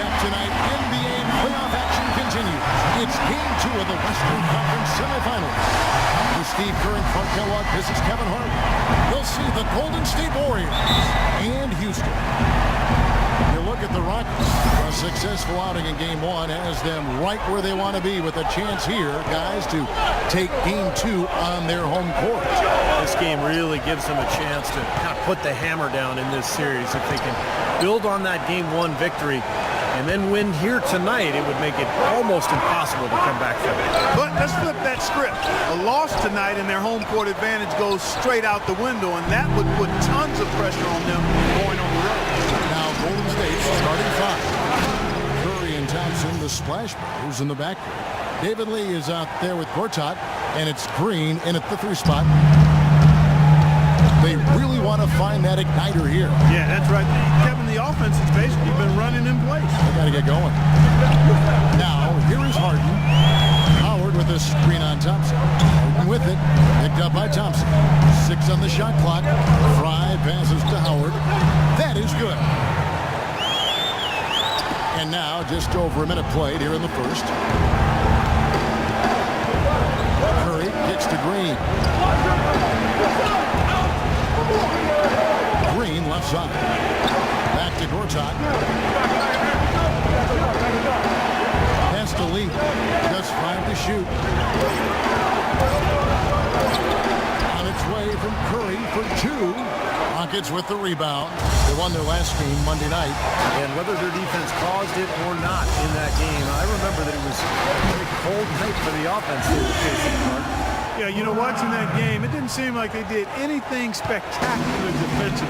Recap tonight. NBA playoff action continues. It's Game 2 of the Western Conference semifinals. With Steve Kerr and Clark Kellogg, this is Kevin Hart. We'll see the Golden State Warriors and Houston. You look at the Rockets. A successful outing in Game 1 has them right where they want to be with a chance here, guys, to take Game 2 on their home court. This game really gives them a chance to kind of put the hammer down in this series. If they can build on that Game 1 victory and then win here tonight, it would make it almost impossible to come back from it. But let's flip that script. A loss tonight and their home court advantage goes straight out the window, and that would put tons of pressure on them going on the road. Now Golden State's starting five. Curry and Thompson, the splash brothers in the backcourt. David Lee is out there with Gortat, and it's Green in at the 3 spot. They really want to find that igniter here. Yeah, that's right. Kevin, the offense has basically been running in place. They got to get going. Now, here is Harden. Howard with a screen on Thompson. Harden with it. Picked up by Thompson. 6 on the shot clock. Fry passes to Howard. That is good. And now, just over a minute played here in the first. Curry kicks to Green. Green left side. Back to Gortat. Pass to Lee. Just 5 to shoot. On its way from Curry for 2. Rockets with the rebound. They won their last game Monday night. And whether their defense caused it or not in that game, I remember that it was a very cold night for the offense they were facing, Mark. Yeah, you know, watching that game, it didn't seem like they did anything spectacular defensively.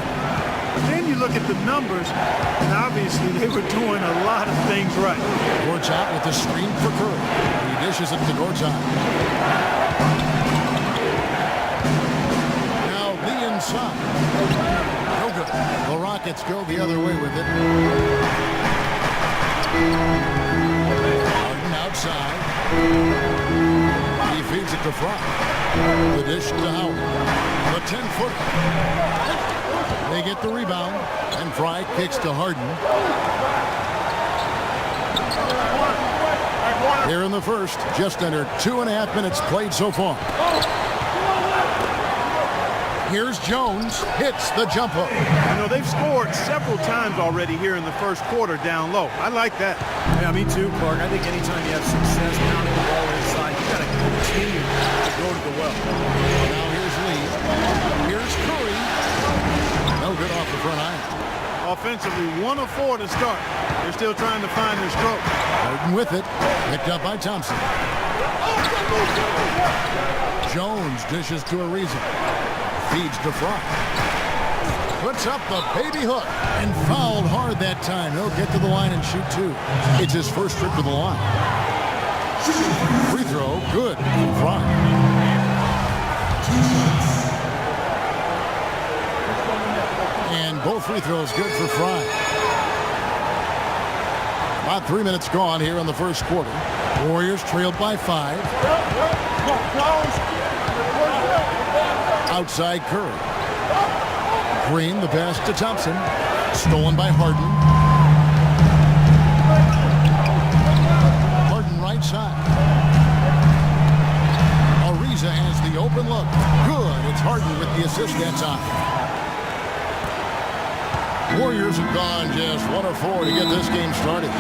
But then you look at the numbers, and obviously they were doing a lot of things right. Gortat with the screen for Curry. He dishes it to Gortat. Now Lee inside. No good. The Rockets go the other way with it. Harden outside. He feeds it to Fry. The dish to Howard. The 10-footer. They get the rebound, and Fry kicks to Harden. Here in the first, just under 2.5 minutes played so far. Here's Jones, hits the jump hook. You know, they've scored several times already here in the first quarter down low. I like that. Yeah, me too, Clark. I think anytime you have success pounding the ball inside, you got to continue to go to the well. Now here's Lee. Here's Curry. No good off the front iron. Offensively, 1 of 4 to start. They're still trying to find their stroke. Harden with it. Picked up by Thompson. Jones dishes to Ariza. Feeds to Fry. Puts up the baby hook and fouled hard that time. He'll get to the line and shoot 2. It's his first trip to the line. Free throw, good from Fry. And both free throws good for Fry. About 3 minutes gone here in the first quarter. Warriors trailed by 5. Outside Curry. Green, the pass to Thompson. Stolen by Harden. Harden right side. Ariza has the open look. Good. It's Harden with the assist that time. Warriors have gone just 1 of 4 to get this game started.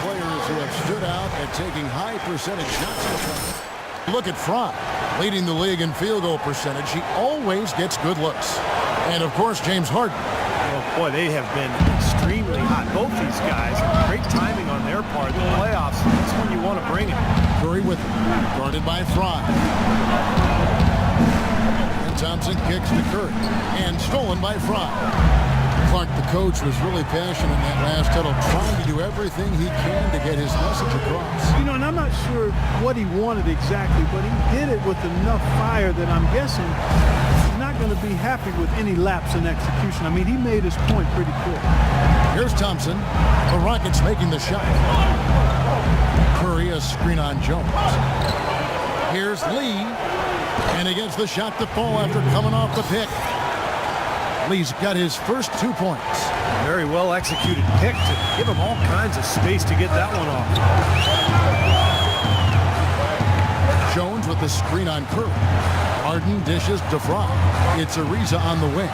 Players who have stood out at taking high percentage shots. Look at Fry, leading the league in field goal percentage. He always gets good looks. And of course, James Harden. Oh boy, they have been extremely hot. Both these guys, great timing on their part. The playoffs, that's when you want to bring it. Curry with it, guarded by Fry. And Thompson kicks to Curry, and stolen by Fry. Clark, the coach, was really passionate in that last huddle, trying to do everything he can to get his message across. You know, and I'm not sure what he wanted exactly, but he did it with enough fire that I'm guessing he's not going to be happy with any lapse in execution. I mean, he made his point pretty clear. Here's Thompson. The Rockets making the shot. Curry, a screen on Jones. Here's Lee. And he gets the shot to fall after coming off the pick. Lee's got his first 2 points. Very well executed pick to give him all kinds of space to get that one off. Jones with the screen on Curry. Harden dishes to Fry. It's Ariza on the wing.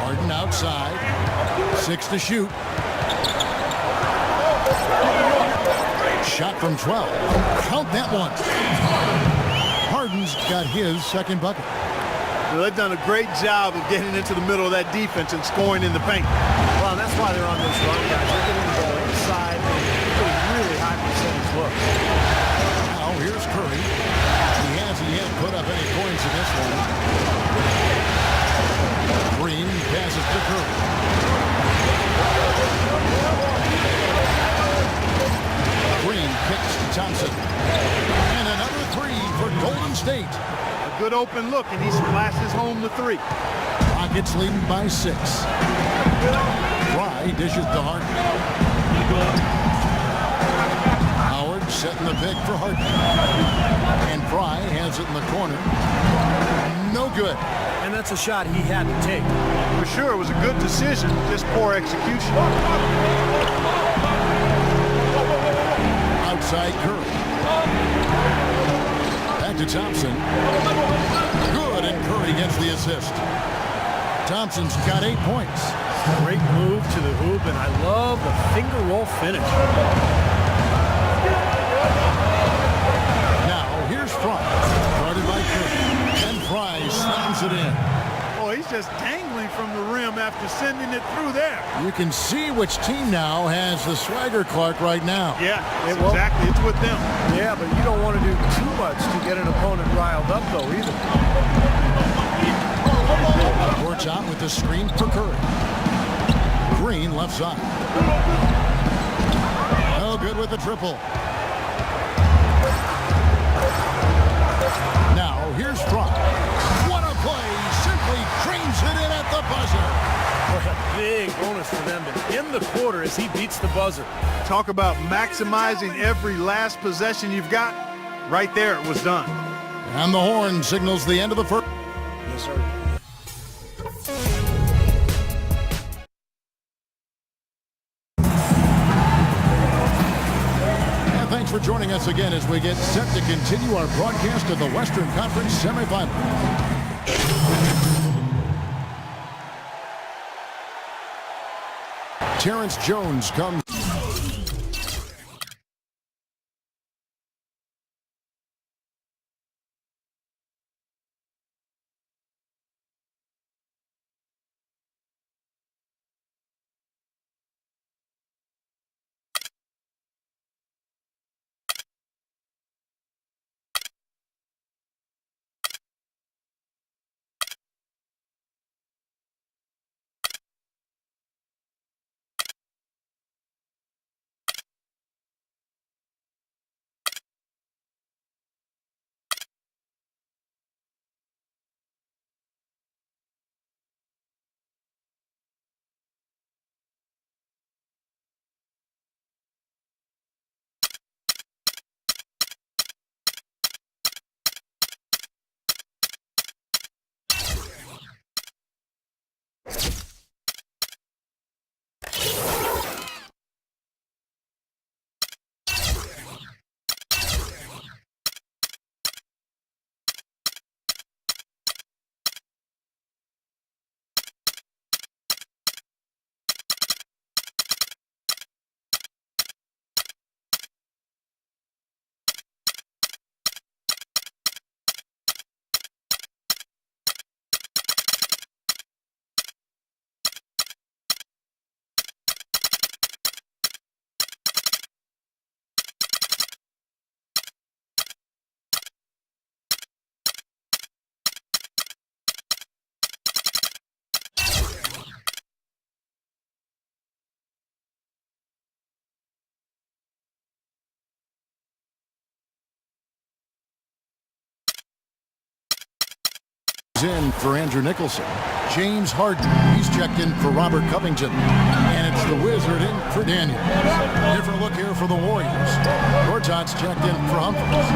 Harden outside. 6 to shoot. Shot from 12. Count that one. Harden's got his second bucket. Well, they've done a great job of getting into the middle of that defense and scoring in the paint. Well, and that's why they're on this run, guys. They're getting the ball inside and getting really high percentage looks. Now here's Curry. He hasn't put up any points in this one. Green passes to Curry. Green kicks to Thompson. And another three for Golden State. A good open look, and he splashes home the three. Rockets leading by 6. Fry dishes to Harden. Howard setting the pick for Harden. And Fry has it in the corner. No good. And that's a shot he had to take. For sure, it was a good decision, just poor execution. Outside Curry. Back to Thompson. Good, and Curry gets the assist. Thompson's got 8 points. Great move to the hoop, and I love the finger roll finish. Now, here's Fry. Guarded by Curry. And Fry slams it in. Oh, he's just dangling from the rim after sending it through there. You can see which team now has the swagger Clark right now. Yeah, exactly. It's with them. Yeah, but you don't want to do too much to get an opponent riled up, though, either. Court's out with the screen for Curry. Green left side. No good with the triple. Now here's Fry. What a play! Simply drains it in at the buzzer. What a big bonus for them to end the quarter as he beats the buzzer. Talk about maximizing every last possession you've got. Right there, it was done. And the horn signals the end of the first. Yes, sir. Thanks for joining us again as we get set to continue our broadcast of the Western Conference semifinal. Terrence Jones comes. In for Andrew Nicholson. James Harden, he's checked in for Robert Covington. And it's It's the Wizard in for Daniels. Different look here for the Warriors. Gortat's checked in for Humphries.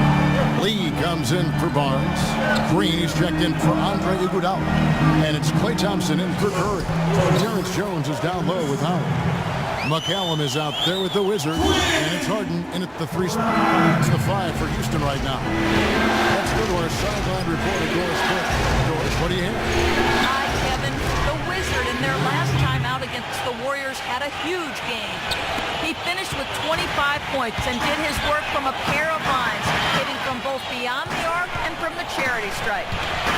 Lee comes in for Barnes. Green is checked in for Andre Iguodala. And it's Klay Thompson in for Curry. Terrence Jones is down low with Howard. McCallum is out there with the Wizards. And it's Harden in at the 3 spot. It's the 5 for Houston right now. Let's go to our sideline reporter, Doris Burke. Doris, what do you have? Hi, Kevin. The Wizard in their last time out against the Warriors had a huge game. He finished with 25 points and did his work from a pair of lines, hitting from both beyond the arc and from the charity stripe.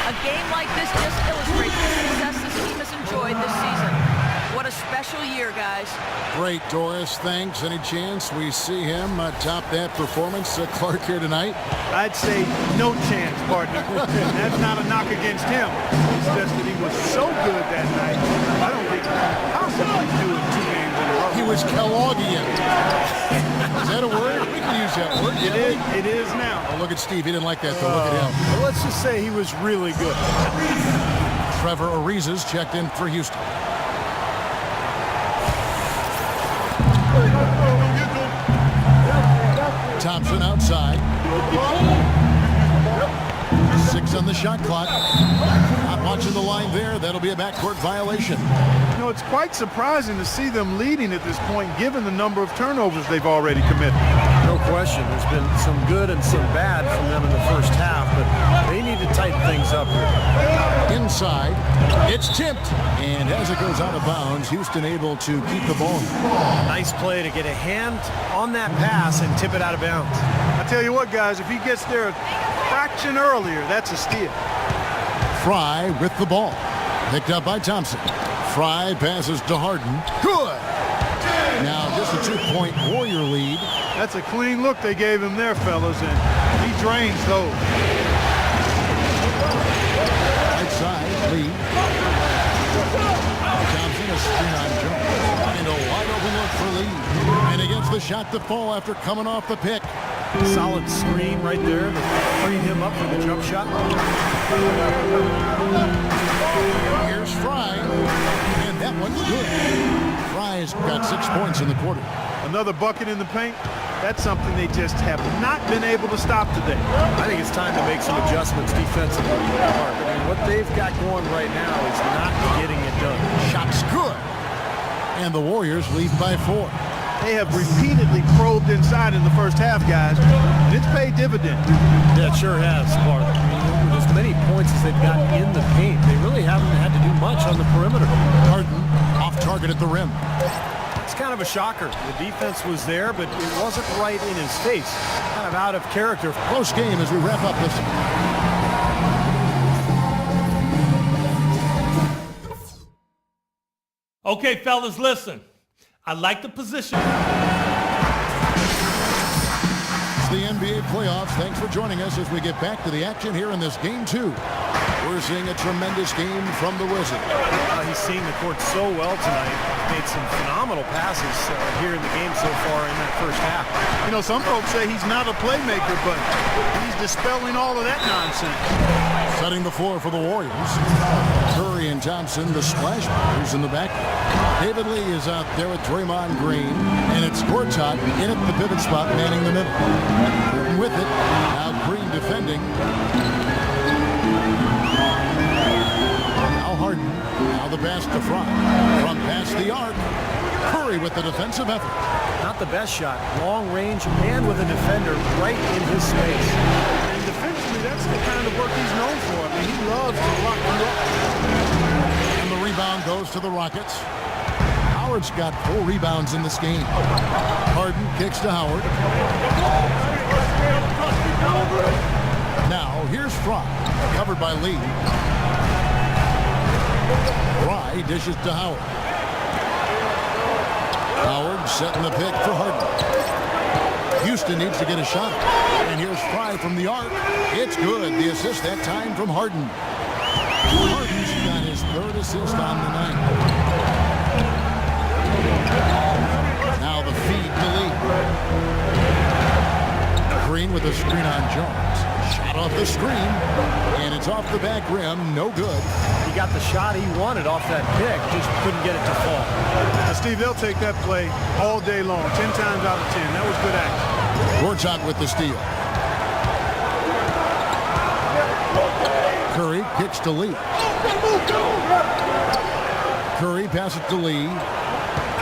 A game like this just illustrates the success this team has enjoyed this season. What a special year, guys. Great, Doris. Thanks. Any chance we see him top that performance, Clark, here tonight? I'd say no chance, partner. That's not a knock against him. It's just that he was so good that night. I don't think he could possibly do it 2 games in a row. He was Kellogghian. Is that a word? We can use that word. It is now. Oh, look at Steve. He didn't like that, though. Look at him. Well, let's just say he was really good. Trevor Ariza's checked in for Houston. Thompson outside. 6 on the shot clock. Not watching the line there. That'll be a backcourt violation. You know, it's quite surprising to see them leading at this point, given the number of turnovers they've already committed. No question. There's been some good and some bad from them in the first half, but they need to tighten things up here. Inside, it's tipped, and as it goes out of bounds, Houston able to keep the ball. Nice play to get a hand on that pass and tip it out of bounds. I tell you what, guys, if he gets there a fraction earlier, that's a steal. Fry with the ball. Picked up by Thompson. Fry passes to Harden. Good! Now just a 2-point Warrior lead. That's a clean look they gave him there, fellas, and he drains those. Right side, Lee. Thompson, a screen on Jones. And a wide open look for Lee. And he gets the shot to fall after coming off the pick. Solid screen right there to free him up for the jump shot. Here's Fry. And that one's good. Fry's got 6 points in the quarter. Another bucket in the paint. That's something they just have not been able to stop today. I think it's time to make some adjustments defensively. I mean, what they've got going right now is not getting it done. Shot's good. And the Warriors lead by 4. They have repeatedly probed inside in the first half, guys, and it's paid dividends. That sure has, Clark. I mean, with as many points as they've gotten in the paint, they really haven't had to do much on the perimeter. Harden off target at the rim. It's kind of a shocker. The defense was there, but it wasn't right in his face. Kind of out of character. Close game as we wrap up this. Okay, fellas, listen. I like the position. It's the NBA playoffs. Thanks for joining us as we get back to the action here in this game 2. We're seeing a tremendous game from the Wizards. He's seen the court so well tonight. Made some phenomenal passes here in the game so far in that first half. You know, some folks say he's not a playmaker, but he's dispelling all of that nonsense. Setting the floor for the Warriors. Curry and Thompson, the splash brothers in the back. David Lee is out there with Draymond Green, and it's Gortat in at the pivot spot, manning the middle. With it, now Green defending. Now Harden, now the pass to Fry. From past the arc, Curry with the defensive effort. Not the best shot, long range, and with a defender right in his space. And defensively, that's the kind of work he's known for. I mean, he loves to lock you up. And the rebound goes to the Rockets. Howard's got 4 rebounds in this game. Harden kicks to Howard. Now, here's Fry, covered by Lee. Fry dishes to Howard. Howard setting the pick for Harden. Houston needs to get a shot. And here's Fry from the arc. It's good. The assist that time from Harden. Harden's got his 3rd assist on the night. Now the feed to Lee. Green with a screen on Jones. Shot off the screen. And it's off the back rim. No good. He got the shot he wanted off that pick, just couldn't get it to fall. Now, Steve, they'll take that play all day long, 10 times out of 10. That was good action. Gortat with the steal. Curry kicks to Lee. Curry passes to Lee.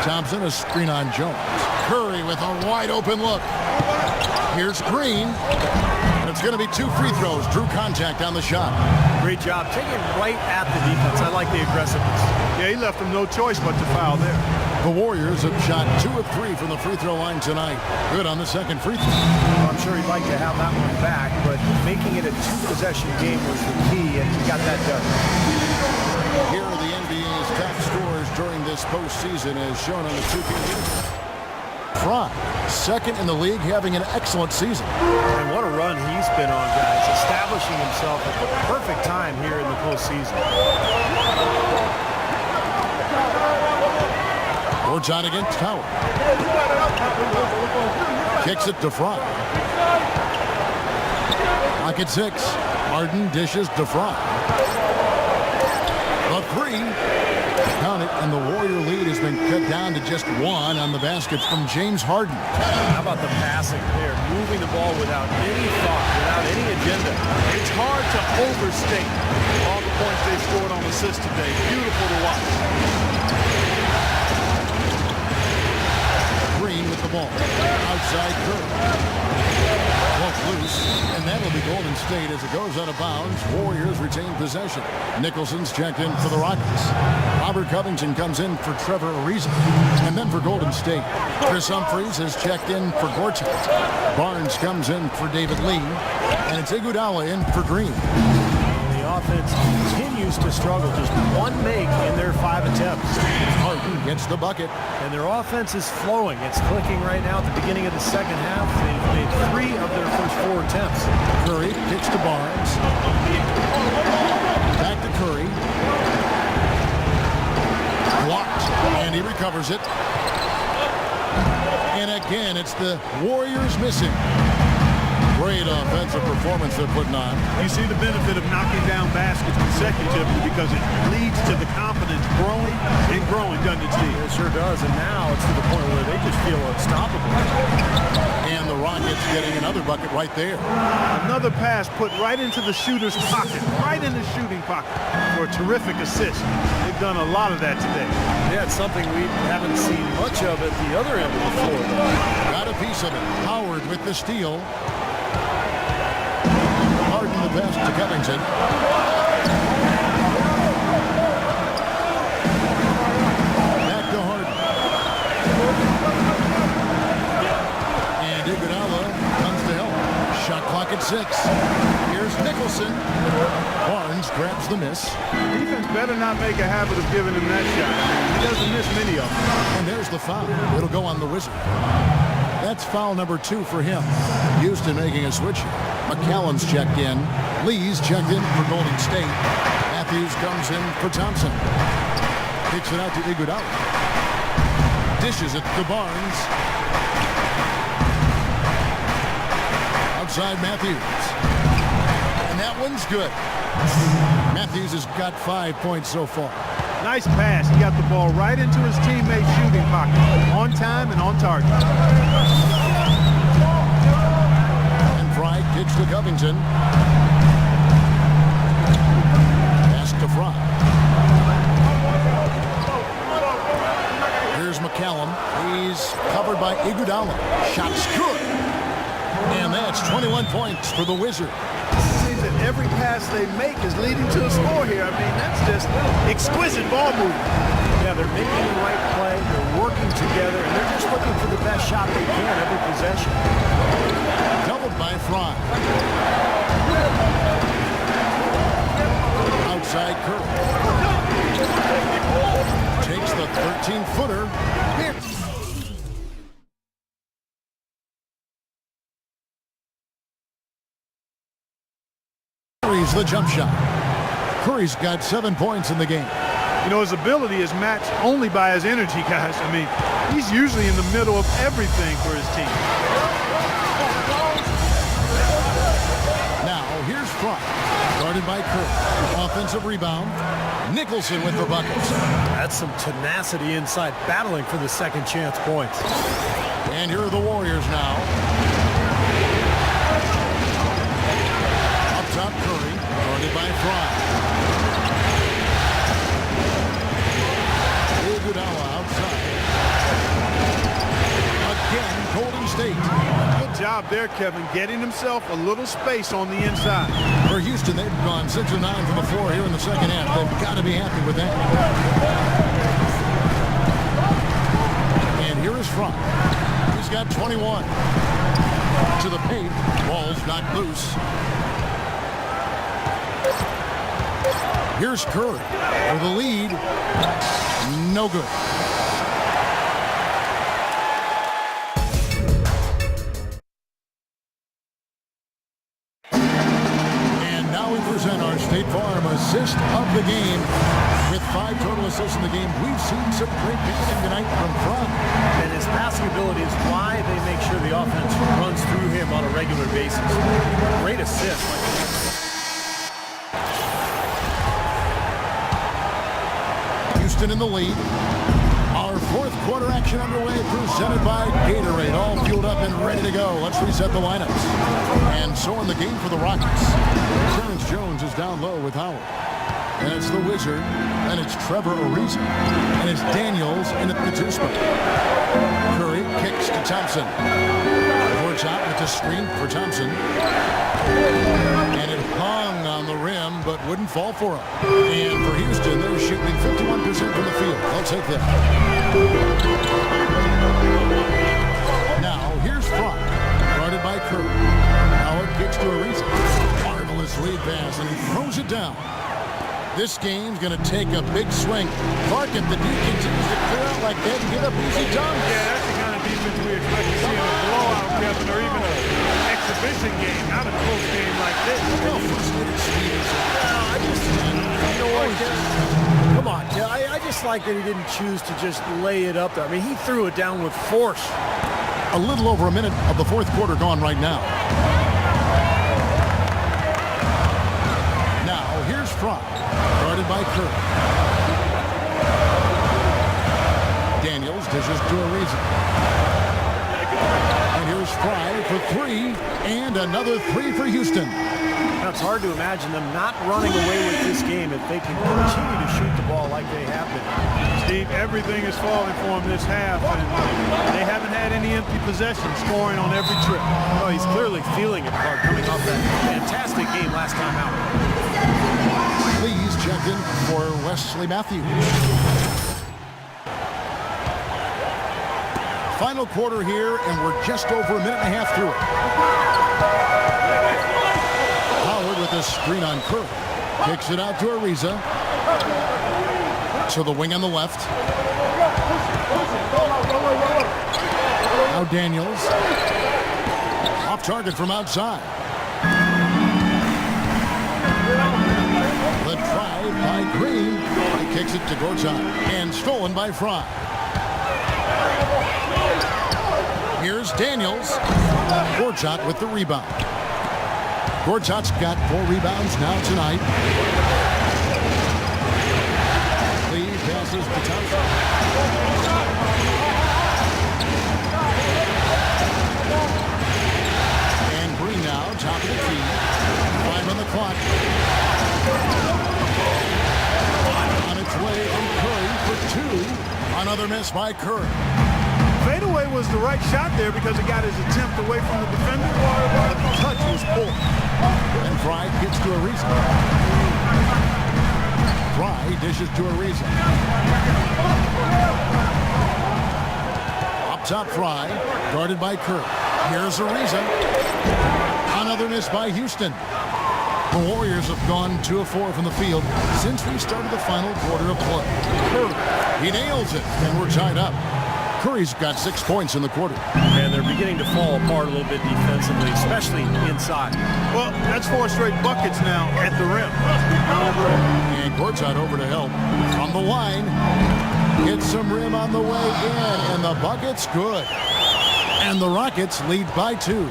Thompson, a screen on Jones. Curry with a wide open look. Here's Green. And it's going to be 2 free throws. Drew contact on the shot. Great job taking right at the defense. I like the aggressiveness. Yeah, he left them no choice but to foul there. The Warriors have shot 2 of 3 from the free throw line tonight. Good on the second free throw. Well, I'm sure he'd like to have that one back, but making it a 2-possession game was the key, and he got that done. Here are the NBA's top scorers during this postseason as shown on the 2K. Fry, second in the league, having an excellent season. And what a run he's been on, guys, establishing himself at the perfect time here in the postseason. Gortat against Tower. Kicks it to Fry. Pocket 6. Harden dishes to Fry. The 3. Count it, and the Warrior lead has been cut down to just 1 on the basket from James Harden. How about the passing there? Moving the ball without any thought, without any agenda. It's hard to overstate all the points they scored on assists today. Beautiful to watch. Green with the ball. Outside Curry. Ball loose, and that'll be Golden State as it goes out of bounds. Warriors retain possession. Nicholson's checked in for the Rockets. Robert Covington comes in for Trevor Ariza. And then for Golden State, Chris Humphries has checked in for Gortat. Barnes comes in for David Lee. And it's Iguodala in for Green. The offense continues to struggle. Just 1 make in their 5 attempts. Harden gets the bucket. And their offense is flowing. It's clicking right now at the beginning of the second half. They've made 3 of their first 4 attempts. Curry kicks to Barnes. Back to Curry. Blocked, and he recovers it. And again, it's the Warriors missing. Great offensive performance they're putting on. You see the benefit of knocking down baskets consecutively because it leads to the confidence growing and growing, doesn't it, Steve? It sure does, and now it's to the point where they just feel unstoppable. And the Rockets getting another bucket right there. Another pass put right into the shooter's pocket, right in the shooting pocket for a terrific assist. They've done a lot of that today. Yeah, it's something we haven't seen much of at the other end of the floor. Got a piece of it. Howard with the steal. Harden the pass to Covington. Back to Harden. And Iguodala comes to help. Shot clock at 6. Here's Nicholson. Barnes grabs the miss. Defense better not make a habit of giving him that shot. He doesn't miss many of them. And there's the foul. It'll go on the Wizard. That's foul number 2 for him. Houston making a switch. McCallum's checked in. Lee's checked in for Golden State. Matthews comes in for Thompson. Kicks it out to Iguodala. Dishes it to Barnes. Outside Matthews. And that one's good. Matthews has got 5 points so far. Nice pass. He got the ball right into his teammate's shooting pocket. On time and on target. And Fry kicks to Covington. Pass to Fry. Here's McCallum. He's covered by Iguodala. Shot's good. And that's 21 points for the Wizard. Seems that every pass they make is leading to a score here. I mean, that's just exquisite ball movement. Yeah, they're making the right play. They're working together, and they're just looking for the best shot they can every possession. Doubled by Fry. Outside Curry. Takes the 13-footer. Curry's the jump shot. Curry's got 7 points in the game. You know, his ability is matched only by his energy, guys. I mean, he's usually in the middle of everything for his team. Now, here's Fry. Guarded by Curry. Offensive rebound. Nicholson with the buckets. That's some tenacity inside, battling for the second chance points. And here are the Warriors now. Up top, Curry, guarded by Fry. Iguodala outside. Again, Golden State. Good job there, Kevin, getting himself a little space on the inside. For Houston, they've gone 6 of 9 from the floor here in the second half. They've got to be happy with that. And here is Fry. He's got 21. To the paint. Ball's knocked loose. Here's Curry for the lead. No good. And now we present our State Farm assist of the game. With 5 total assists in the game, we've seen some great passing tonight from Fry. And his passing ability is why they make sure the offense runs through him on a regular basis. Great assist. Houston in the lead. Our fourth quarter action underway, presented by Gatorade. All fueled up and ready to go. Let's reset the lineups. And so in the game for the Rockets, Terrence Jones is down low with Howard. And it's the Wizard, and it's Trevor Ariza, and it's Daniels in at the 2 spot. Curry kicks to Thompson. Shot with the screen for Thompson. And it hung on the rim, but wouldn't fall for him. And for Houston, they're shooting 51% from the field. They'll take that. Now, here's Fry, guarded by Curry. Howard kicks to Ariza. Marvelous lead pass, and he throws it down. This game's going to take a big swing. Clark, if the D continues to clear out like that and get up easy dunks. Yeah, that's the kind of defense we expect to see in a blowout, Kevin, or even an exhibition game, not a close game like this. Well, frustrated Swedish. You know what, Ken? Come on, Ken. I just like that he didn't choose to just lay it up there. I mean, he threw it down with force. A little over a minute of the fourth quarter gone right now. Now, here's Fry, guarded by Curry. Daniels dishes to Ariza. And here's Fry for 3, and another 3 for Houston. Now, it's hard to imagine them not running away with this game if they can continue to shoot the ball like they have been. Steve, everything is falling for him this half, and they haven't had any empty possessions, scoring on every trip. Oh, he's clearly feeling it, Clark, coming off that fantastic game last time out. Please check in for Wesley Matthews. Final quarter here, and we're just over a minute and a half through it. Howard with a screen on Curry. Kicks it out to Ariza. To the wing on the left. Now Daniels. Off target from outside. The drive by Green. He kicks it to Gortat. And stolen by Fry. Here's Daniels. Gortat with the rebound. Gortat's got 4 rebounds now tonight. Lee passes to Thompson. And Green now, top of the key. 5 on the clock. On its way from Curry for 2. Another miss by Curry. Fadeaway was the right shot there because it got his attempt away from the defender, but the touch was poor. And Fry gets to Ariza. Fry dishes to Ariza. Up top, Fry, guarded by Curry. Here's Ariza. Another miss by Houston. The Warriors have gone 2 of 4 from the field since we started the final quarter of play. Curry, he nails it, and we're tied up. Curry's got 6 points in the quarter. And they're beginning to fall apart a little bit defensively, especially inside. Well, that's 4 straight buckets now at the rim. And Gortat over to help. From the line, hits some rim on the way in, and the bucket's good. And the Rockets lead by 2.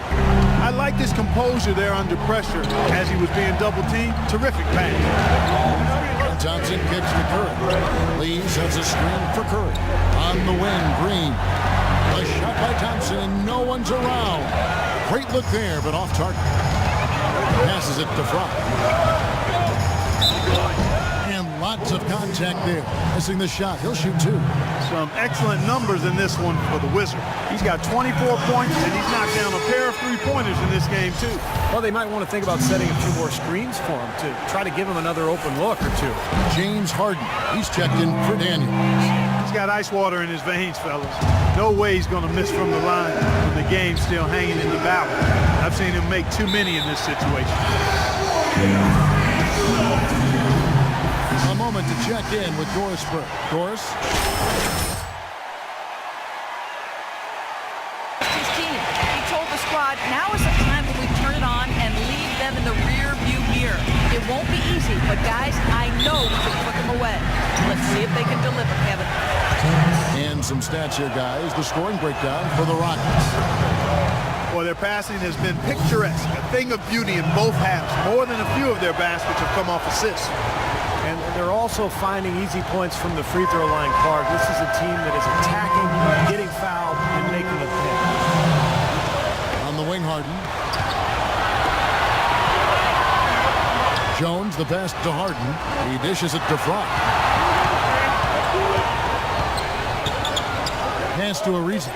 I like this composure there under pressure as he was being double-teamed. Terrific pass. Thompson kicks to Curry. Lee sets a screen for Curry. On the wing, Green. A shot by Thompson, and no one's around. Great look there, but off target. Passes it to Fry. And lots of contact there. Missing the shot. He'll shoot two. Some excellent numbers in this one for the Wizard. He's got 24 points, and he's knocked down a pair of three-pointers in this game, too. Well, they might want to think about setting a few more screens for him to try to give him another open look or two. James Harden. He's checked in for Daniels. He's got ice water in his veins, fellas. No way he's going to miss from the line when the game's still hanging in the balance. I've seen him make too many in this situation. A moment to check in with Doris Burke. Doris? His team. He told the squad, now is the time when we turn it on and leave them in the rear view mirror. It won't be easy, but guys, I know we can put them away. Let's see if they can deliver, Kevin. And some stats here, guys. The scoring breakdown for the Rockets. Well, their passing has been picturesque, a thing of beauty in both halves. More than a few of their baskets have come off assists. And they're also finding easy points from the free throw line, Clark. This is a team that is attacking, getting fouled, and making a pay. On the wing, Harden. Jones, the pass to Harden. He dishes it to Fry. Pass to Ariza.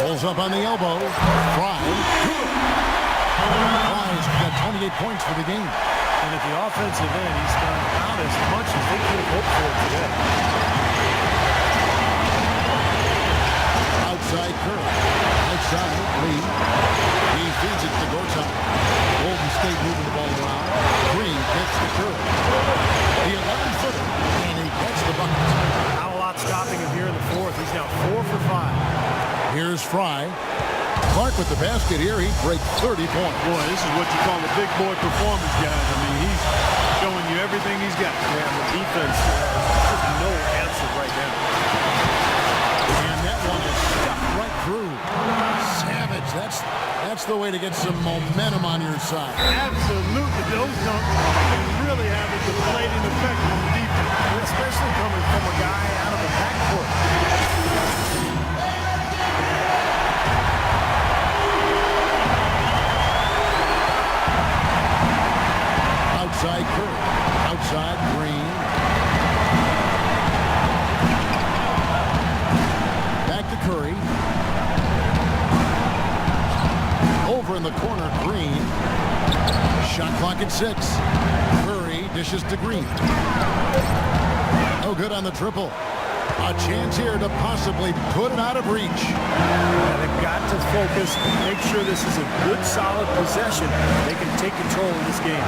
Pulls up on the elbow. Fry. Fry's got 28 points for the game. And at the offensive end, he's done about as much as they could have hoped for today. Outside Curry. Outside Lee. He feeds it to Gortat. Golden State moving the ball around. Green gets the Curry. The 11-footer. And he gets the bucket. Not a lot stopping him here in the fourth. He's now 4 for 5. Here's Fry. Clark with the basket here. He'd break 30 points. Boy, this is what you call a big boy performance, guys. I mean, he's showing you everything he's got. Yeah, the defense, just no answer right now. And that one is stuck right through. Savage. That's the way to get some momentum on your side. Absolutely. Those dunks can really have a deflating effect on the defense. Especially coming from a guy out of the backcourt. Outside Curry. Outside Green. Back to Curry. Over in the corner, Green. Shot clock at 6. Curry dishes to Green. No good on the triple. A chance here to possibly put it out of reach. Yeah, they've got to focus, make sure this is a good, solid possession. They can take control of this game.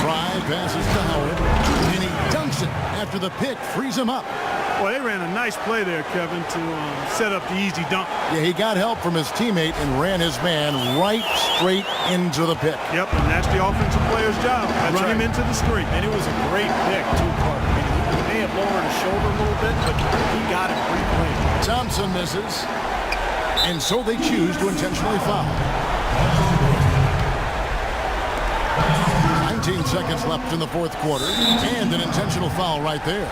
Fry passes to Howard, and he dunks it after the pick frees him up. Well, they ran a nice play there, Kevin, to set up the easy dunk. Yeah, he got help from his teammate and ran his man right straight into the pick. Yep, and that's the offensive player's job. Run him into the screen. And it was a great pick, too, Clark. I mean, he may have lowered his shoulder a little bit, but he got it pretty clean. Thompson misses, and so they choose to intentionally foul. 19 seconds left in the fourth quarter, and an intentional foul right there.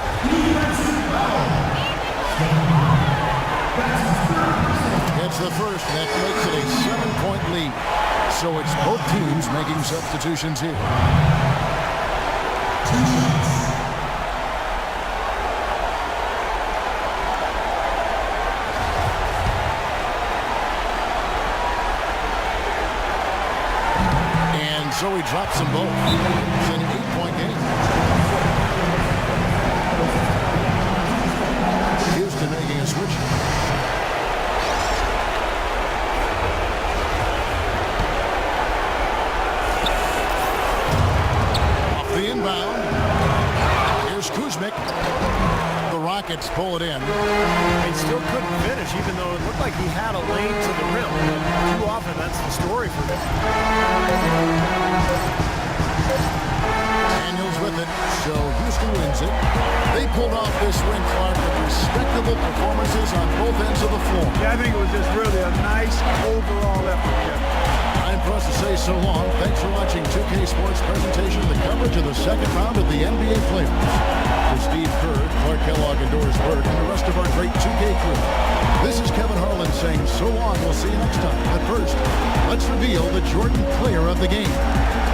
It's the first, that makes it a 7-point lead. So it's both teams making substitutions here. And so he drops them both. It's an 8-point game. Houston making a switch. Off the inbound. Here's Kuzmic. The Rockets pull it in. He still couldn't finish, even though it looked like he had a lane to the rim. But too often, that's the story for him. Daniels with it, so Houston wins it. They pulled off this win, Clark, with respectable performances on both ends of the floor. Yeah, I think it was just really a nice, overall So long. Thanks for watching 2K Sports presentation of the coverage of the second round of the NBA playoffs. For Steve Kerr, Clark Kellogg, and Doris Burke, and the rest of our great 2K crew, this is Kevin Harlan saying so long. We'll see you next time. But first, let's reveal the Jordan player of the game.